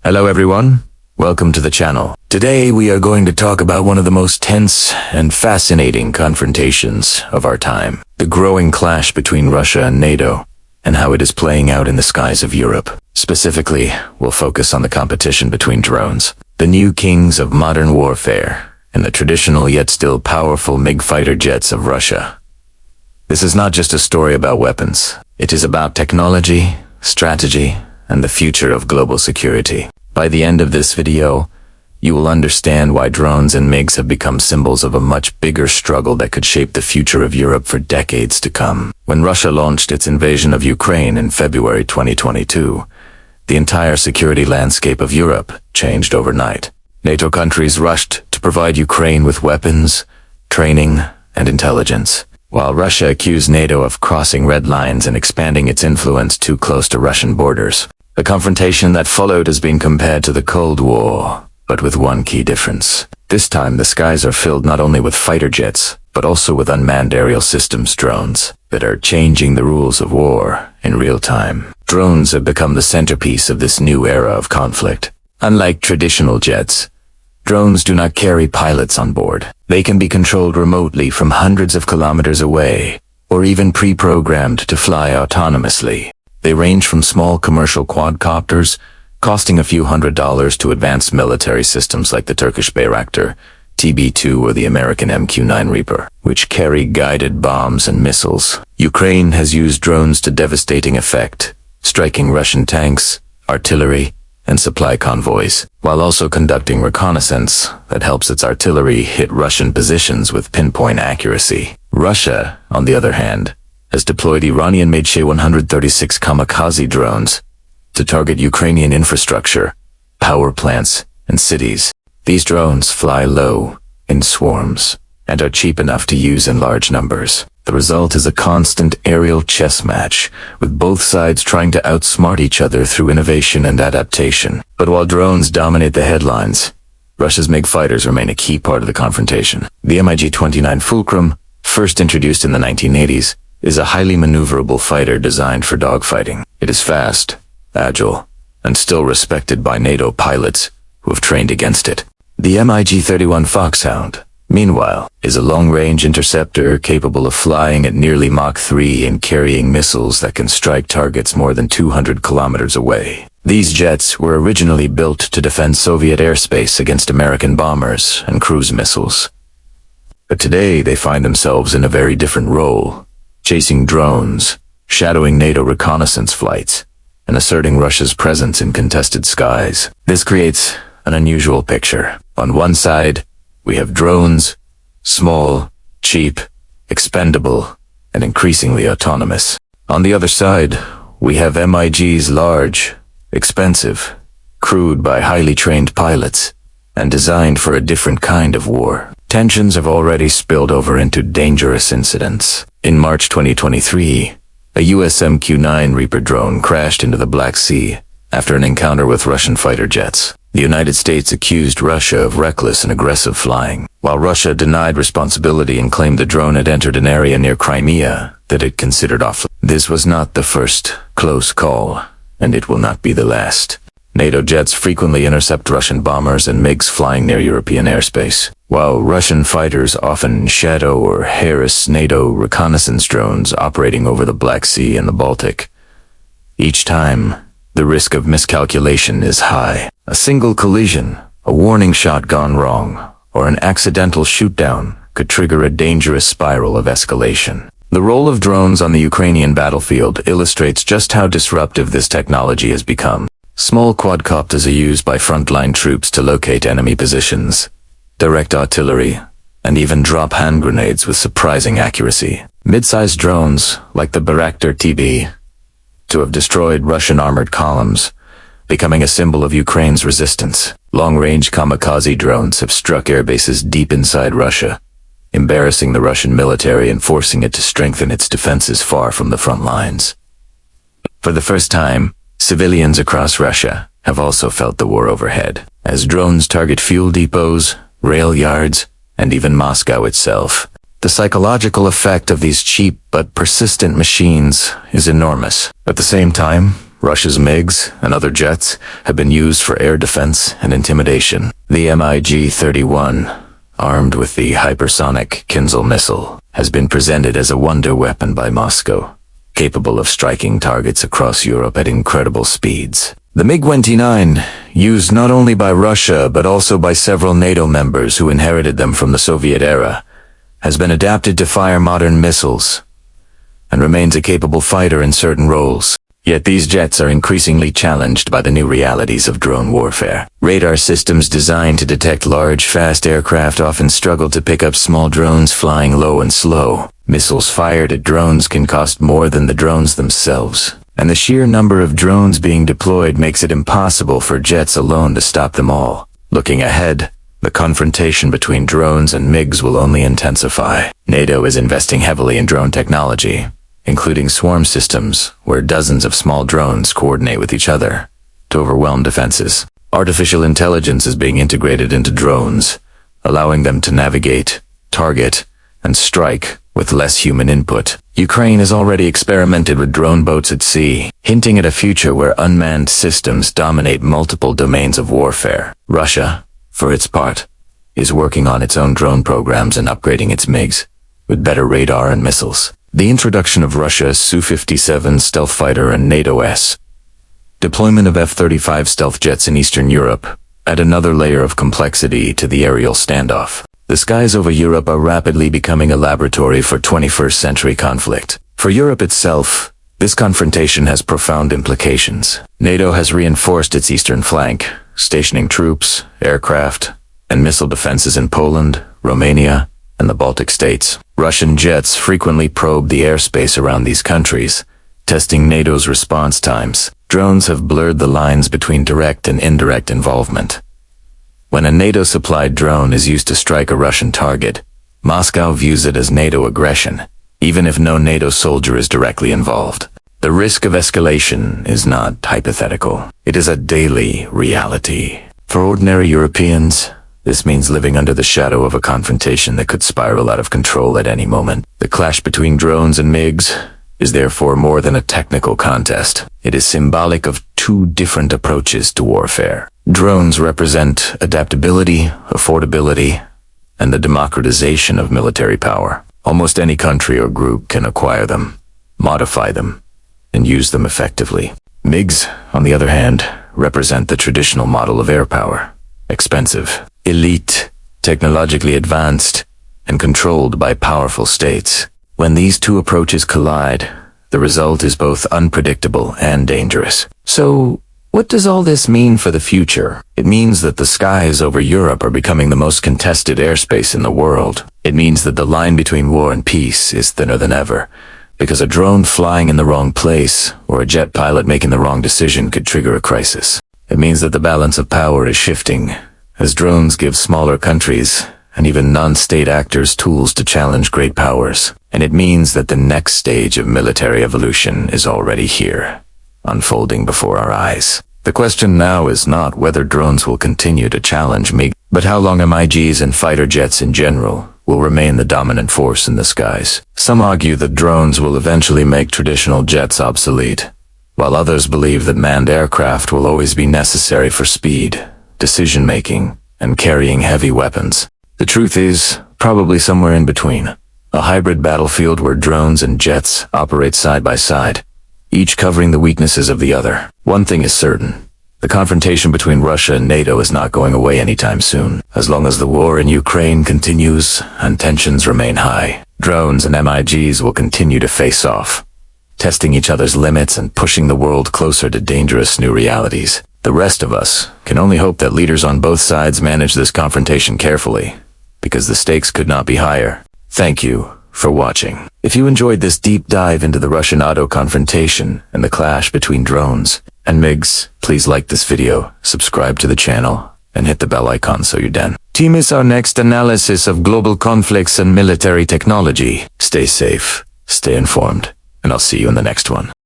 Hello everyone, welcome to the channel. Today we are going to talk about one of the most tense and fascinating confrontations of our time. The growing clash between Russia and NATO, and how it is playing out in the skies of Europe. Specifically, we'll focus on the competition between drones, the new kings of modern warfare, and the traditional yet still powerful MiG fighter jets of Russia. This is not just a story about weapons. It is about technology, strategy, and the future of global security. By the end of this video, you will understand why drones and MiGs have become symbols of a much bigger struggle that could shape the future of Europe for decades to come. When Russia launched its invasion of Ukraine in February 2022, the entire security landscape of Europe changed overnight. NATO countries rushed to provide Ukraine with weapons, training, and intelligence, while Russia accused NATO of crossing red lines and expanding its influence too close to Russian borders. The confrontation that followed has been compared to the Cold War, but with one key difference. This time the skies are filled not only with fighter jets, but also with unmanned aerial systems drones that are changing the rules of war in real time. Drones have become the centerpiece of this new era of conflict. Unlike traditional jets, drones do not carry pilots on board. They can be controlled remotely from hundreds of kilometers away, or even pre-programmed to fly autonomously. They range from small commercial quadcopters, costing a few $100s, to advanced military systems like the Turkish Bayraktar TB2 or the American MiG-29 Reaper, which carry guided bombs and missiles. Ukraine has used drones to devastating effect, striking Russian tanks, artillery, and supply convoys, while also conducting reconnaissance that helps its artillery hit Russian positions with pinpoint accuracy. Russia, on the other hand, has deployed Iranian-made Su-136 kamikaze drones to target Ukrainian infrastructure, power plants, and cities. These drones fly low, in swarms, and are cheap enough to use in large numbers. The result is a constant aerial chess match, with both sides trying to outsmart each other through innovation and adaptation. But while drones dominate the headlines, Russia's MiG fighters remain a key part of the confrontation. The MiG-29 Fulcrum, first introduced in the 1980s, is a highly maneuverable fighter designed for dogfighting. It is fast, agile, and still respected by NATO pilots who have trained against it. The MiG-31 Foxhound, meanwhile, is a long-range interceptor capable of flying at nearly Mach 3 and carrying missiles that can strike targets more than 200 kilometers away. These jets were originally built to defend Soviet airspace against American bombers and cruise missiles. But today they find themselves in a very different role, chasing drones, shadowing NATO reconnaissance flights, and asserting Russia's presence in contested skies. This creates an unusual picture. On one side, we have drones, small, cheap, expendable, and increasingly autonomous. On the other side, we have MiGs, large, expensive, crewed by highly trained pilots, and designed for a different kind of war. Tensions have already spilled over into dangerous incidents. In March 2023, a US MiG-29 Reaper drone crashed into the Black Sea after an encounter with Russian fighter jets. The United States accused Russia of reckless and aggressive flying, while Russia denied responsibility and claimed the drone had entered an area near Crimea that it considered off. This was not the first close call, and it will not be the last. NATO jets frequently intercept Russian bombers and MiGs flying near European airspace, while Russian fighters often shadow or harass NATO reconnaissance drones operating over the Black Sea and the Baltic. Each time, the risk of miscalculation is high. A single collision, a warning shot gone wrong, or an accidental shootdown could trigger a dangerous spiral of escalation. The role of drones on the Ukrainian battlefield illustrates just how disruptive this technology has become. Small quadcopters are used by frontline troops to locate enemy positions, direct artillery, and even drop hand grenades with surprising accuracy. Mid-sized drones, like the Bayraktar TB2, have destroyed Russian armored columns, becoming a symbol of Ukraine's resistance. Long-range kamikaze drones have struck air bases deep inside Russia, embarrassing the Russian military and forcing it to strengthen its defenses far from the front lines. For the first time, civilians across Russia have also felt the war overhead, as drones target fuel depots, rail yards, and even Moscow itself. The psychological effect of these cheap but persistent machines is enormous. At the same time, Russia's MiGs and other jets have been used for air defense and intimidation. The MiG-31, armed with the hypersonic Kinzhal missile, has been presented as a wonder weapon by Moscow, capable of striking targets across Europe at incredible speeds. The MiG-29, used not only by Russia but also by several NATO members who inherited them from the Soviet era, has been adapted to fire modern missiles and remains a capable fighter in certain roles. Yet these jets are increasingly challenged by the new realities of drone warfare. Radar systems designed to detect large, fast aircraft often struggle to pick up small drones flying low and slow. Missiles fired at drones can cost more than the drones themselves, and the sheer number of drones being deployed makes it impossible for jets alone to stop them all. Looking ahead, the confrontation between drones and MiGs will only intensify. NATO is investing heavily in drone technology, including swarm systems where dozens of small drones coordinate with each other to overwhelm defenses. Artificial intelligence is being integrated into drones, allowing them to navigate, target, and strike with less human input. Ukraine has already experimented with drone boats at sea, hinting at a future where unmanned systems dominate multiple domains of warfare. Russia, for its part, is working on its own drone programs and upgrading its MiGs with better radar and missiles. The introduction of Russia's Su-57 stealth fighter and NATO's deployment of F-35 stealth jets in Eastern Europe add another layer of complexity to the aerial standoff. The skies over Europe are rapidly becoming a laboratory for 21st century conflict. For Europe itself, this confrontation has profound implications. NATO has reinforced its eastern flank, stationing troops, aircraft, and missile defenses in Poland, Romania, and the Baltic states. Russian jets frequently probe the airspace around these countries, testing NATO's response times. Drones have blurred the lines between direct and indirect involvement. When a NATO-supplied drone is used to strike a Russian target, Moscow views it as NATO aggression, even if no NATO soldier is directly involved. The risk of escalation is not hypothetical. It is a daily reality. For ordinary Europeans, this means living under the shadow of a confrontation that could spiral out of control at any moment. The clash between drones and MiGs is therefore more than a technical contest. It is symbolic of two different approaches to warfare. Drones represent adaptability, affordability, and the democratization of military power. Almost any country or group can acquire them, modify them, and use them effectively. MiGs, on the other hand, represent the traditional model of air power. Expensive, elite, technologically advanced, and controlled by powerful states. When these two approaches collide, the result is both unpredictable and dangerous. So, what does all this mean for the future? It means that the skies over Europe are becoming the most contested airspace in the world. It means that the line between war and peace is thinner than ever, because a drone flying in the wrong place or a jet pilot making the wrong decision could trigger a crisis. It means that the balance of power is shifting, as drones give smaller countries and even non-state actors tools to challenge great powers. And it means that the next stage of military evolution is already here, unfolding before our eyes. The question now is not whether drones will continue to challenge MiG, but how long MiGs and fighter jets in general will remain the dominant force in the skies. Some argue that drones will eventually make traditional jets obsolete, while others believe that manned aircraft will always be necessary for speed, decision-making, and carrying heavy weapons. The truth is probably somewhere in between. A hybrid battlefield where drones and jets operate side by side, each covering the weaknesses of the other. One thing is certain. The confrontation between Russia and NATO is not going away anytime soon. As long as the war in Ukraine continues and tensions remain high, drones and MiGs will continue to face off, testing each other's limits and pushing the world closer to dangerous new realities. The rest of us can only hope that leaders on both sides manage this confrontation carefully, because the stakes could not be higher. Thank you for watching. If you enjoyed this deep dive into the Russian-NATO confrontation and the clash between drones and MiGs, please like this video, subscribe to the channel, and hit the bell icon so you don't miss our next analysis of global conflicts and military technology. Stay safe, stay informed, and I'll see you in the next one.